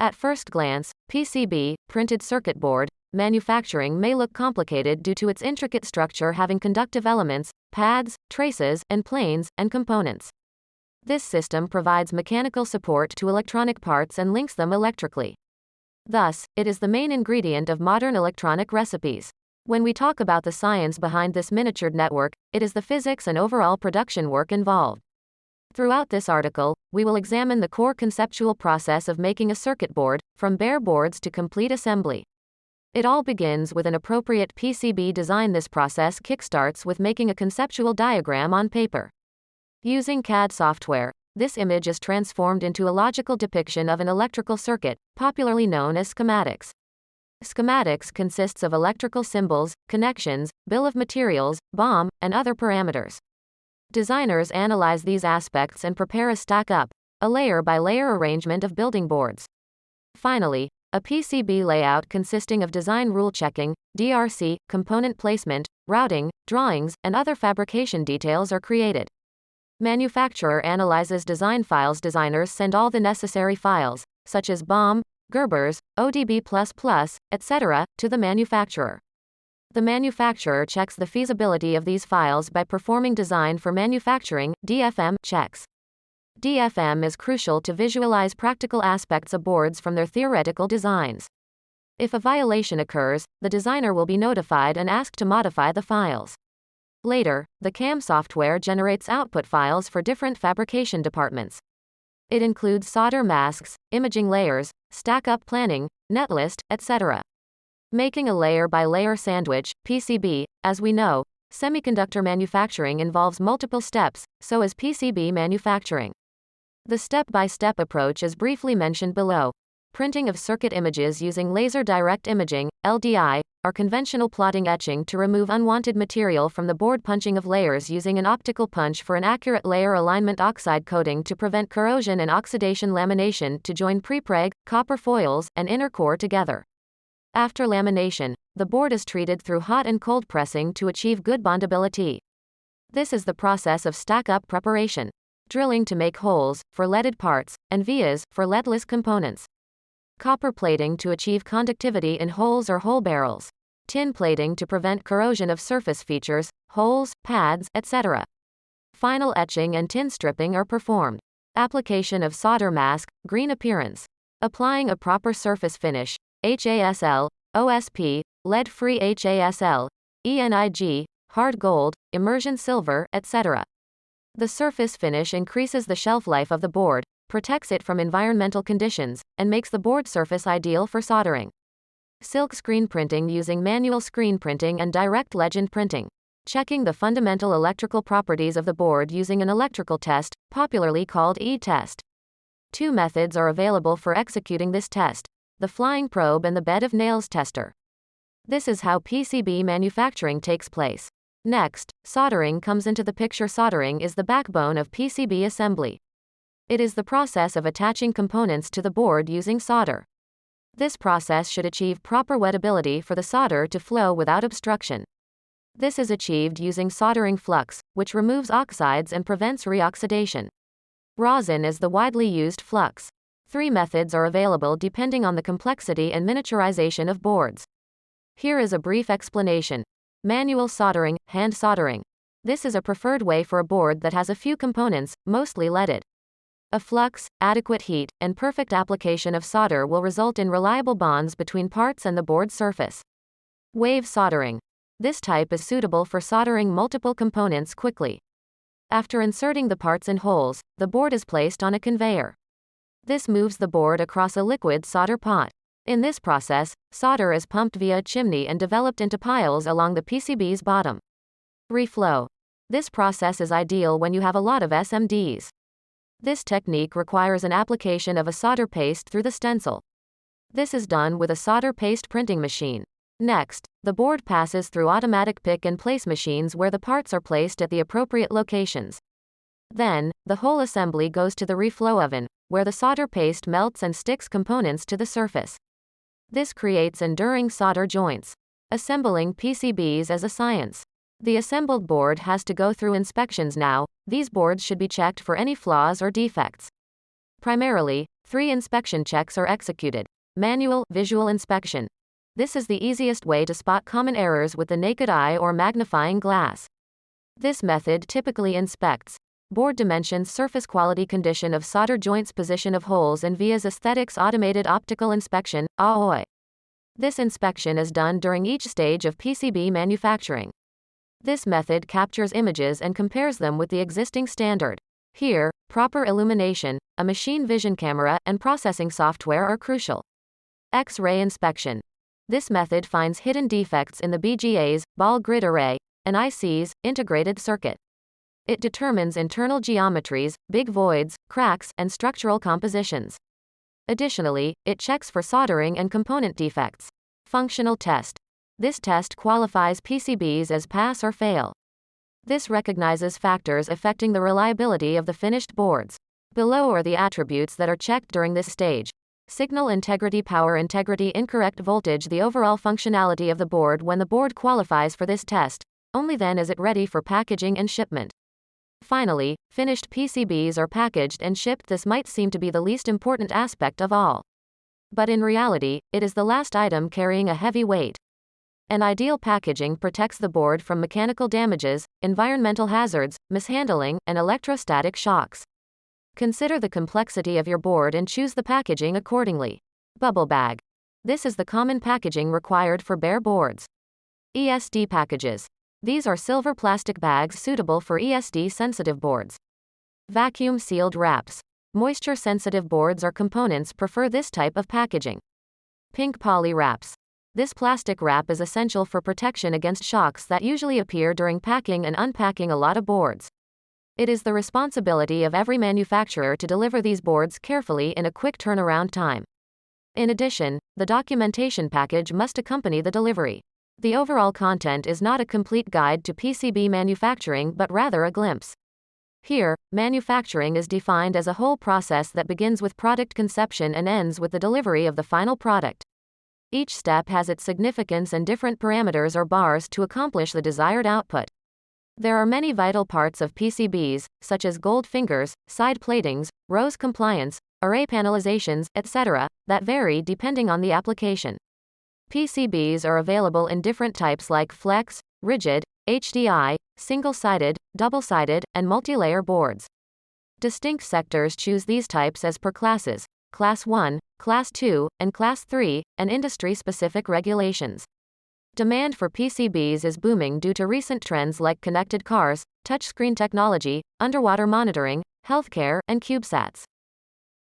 At first glance, PCB, printed circuit board, manufacturing may look complicated due to its intricate structure having conductive elements, pads, traces, and planes, and components. This system provides mechanical support to electronic parts and links them electrically. Thus, it is the main ingredient of modern electronic recipes. When we talk about the science behind this miniatured network, it is the physics and overall production work involved. Throughout this article, we will examine the core conceptual process of making a circuit board, from bare boards to complete assembly. It all begins with an appropriate PCB design. This process kickstarts with making a conceptual diagram on paper. Using CAD software, this image is transformed into a logical depiction of an electrical circuit, popularly known as schematics. Schematics consists of electrical symbols, connections, bill of materials, BOM, and other parameters. Designers analyze these aspects and prepare a stack-up, a layer-by-layer arrangement of building boards. Finally, a PCB layout consisting of design rule checking, DRC, component placement, routing, drawings, and other fabrication details are created. Manufacturer analyzes design files. Designers send all the necessary files, such as BOM, Gerbers, ODB++, etc., to the manufacturer. The manufacturer checks the feasibility of these files by performing design for manufacturing (DFM) checks. DFM is crucial to visualize practical aspects of boards from their theoretical designs. If a violation occurs, the designer will be notified and asked to modify the files. Later, the CAM software generates output files for different fabrication departments. It includes solder masks, imaging layers, stack-up planning, netlist, etc. Making a layer-by-layer sandwich, PCB, as we know, semiconductor manufacturing involves multiple steps, so is PCB manufacturing. The step-by-step approach is briefly mentioned below. Printing of circuit images using laser direct imaging, LDI, or conventional plotting etching to remove unwanted material from the board, punching of layers using an optical punch for an accurate layer alignment, oxide coating to prevent corrosion and oxidation, lamination to join prepreg, copper foils, and inner core together. After lamination, the board is treated through hot and cold pressing to achieve good bondability. This is the process of stack-up preparation. Drilling to make holes, for leaded parts, and vias, for leadless components. Copper plating to achieve conductivity in holes or hole barrels. Tin plating to prevent corrosion of surface features, holes, pads, etc. Final etching and tin stripping are performed. Application of solder mask, green appearance. Applying a proper surface finish, HASL, OSP, lead-free HASL, ENIG, hard gold, immersion silver, etc. The surface finish increases the shelf life of the board, protects it from environmental conditions, and makes the board surface ideal for soldering. Silk screen printing using manual screen printing and direct legend printing. Checking the fundamental electrical properties of the board using an electrical test, popularly called E-test. Two methods are available for executing this test: the flying probe and the bed of nails tester. This is how PCB manufacturing takes place. Next, soldering comes into the picture. Soldering is the backbone of PCB assembly. It is the process of attaching components to the board using solder. This process should achieve proper wettability for the solder to flow without obstruction. This is achieved using soldering flux, which removes oxides and prevents reoxidation. Rosin is the widely used flux. Three methods are available depending on the complexity and miniaturization of boards. Here is a brief explanation. Manual soldering, hand soldering. This is a preferred way for a board that has a few components, mostly leaded. A flux, adequate heat, and perfect application of solder will result in reliable bonds between parts and the board surface. Wave soldering. This type is suitable for soldering multiple components quickly. After inserting the parts in holes, the board is placed on a conveyor. This moves the board across a liquid solder pot. In this process, solder is pumped via a chimney and developed into piles along the PCB's bottom. Reflow. This process is ideal when you have a lot of SMDs. This technique requires an application of a solder paste through the stencil. This is done with a solder paste printing machine. Next, the board passes through automatic pick and place machines where the parts are placed at the appropriate locations. Then, the whole assembly goes to the reflow oven, where the solder paste melts and sticks components to the surface. This creates enduring solder joints. Assembling PCBs as a science. The assembled board has to go through inspections now. These boards should be checked for any flaws or defects. Primarily, 3 inspection checks are executed. Manual, visual inspection. This is the easiest way to spot common errors with the naked eye or magnifying glass. This method typically inspects board dimensions, surface quality, condition of solder joints, position of holes, and vias aesthetics. Automated optical inspection, AOI. This inspection is done during each stage of PCB manufacturing. This method captures images and compares them with the existing standard. Here, proper illumination, a machine vision camera, and processing software are crucial. X-ray inspection. This method finds hidden defects in the BGAs, ball grid array, and ICs, integrated circuit. It determines internal geometries, big voids, cracks, and structural compositions. Additionally, it checks for soldering and component defects. Functional test. This test qualifies PCBs as pass or fail. This recognizes factors affecting the reliability of the finished boards. Below are the attributes that are checked during this stage. Signal integrity, power integrity, incorrect voltage, the overall functionality of the board. When the board qualifies for this test, only then is it ready for packaging and shipment. Finally, finished PCBs are packaged and shipped. This might seem to be the least important aspect of all. But in reality, it is the last item carrying a heavy weight. An ideal packaging protects the board from mechanical damages, environmental hazards, mishandling, and electrostatic shocks. Consider the complexity of your board and choose the packaging accordingly. Bubble bag. This is the common packaging required for bare boards. ESD packages. These are silver plastic bags suitable for ESD-sensitive boards. Vacuum-sealed wraps. Moisture-sensitive boards or components prefer this type of packaging. Pink poly wraps. This plastic wrap is essential for protection against shocks that usually appear during packing and unpacking a lot of boards. It is the responsibility of every manufacturer to deliver these boards carefully in a quick turnaround time. In addition, the documentation package must accompany the delivery. The overall content is not a complete guide to PCB manufacturing but rather a glimpse. Here, manufacturing is defined as a whole process that begins with product conception and ends with the delivery of the final product. Each step has its significance and different parameters or bars to accomplish the desired output. There are many vital parts of PCBs, such as gold fingers, side platings, rose compliance, array panelizations, etc., that vary depending on the application. PCBs are available in different types like flex, rigid, HDI, single-sided, double-sided, and multi-layer boards. Distinct sectors choose these types as per classes, Class 1, Class 2, and Class 3, and industry-specific regulations. Demand for PCBs is booming due to recent trends like connected cars, touchscreen technology, underwater monitoring, healthcare, and CubeSats.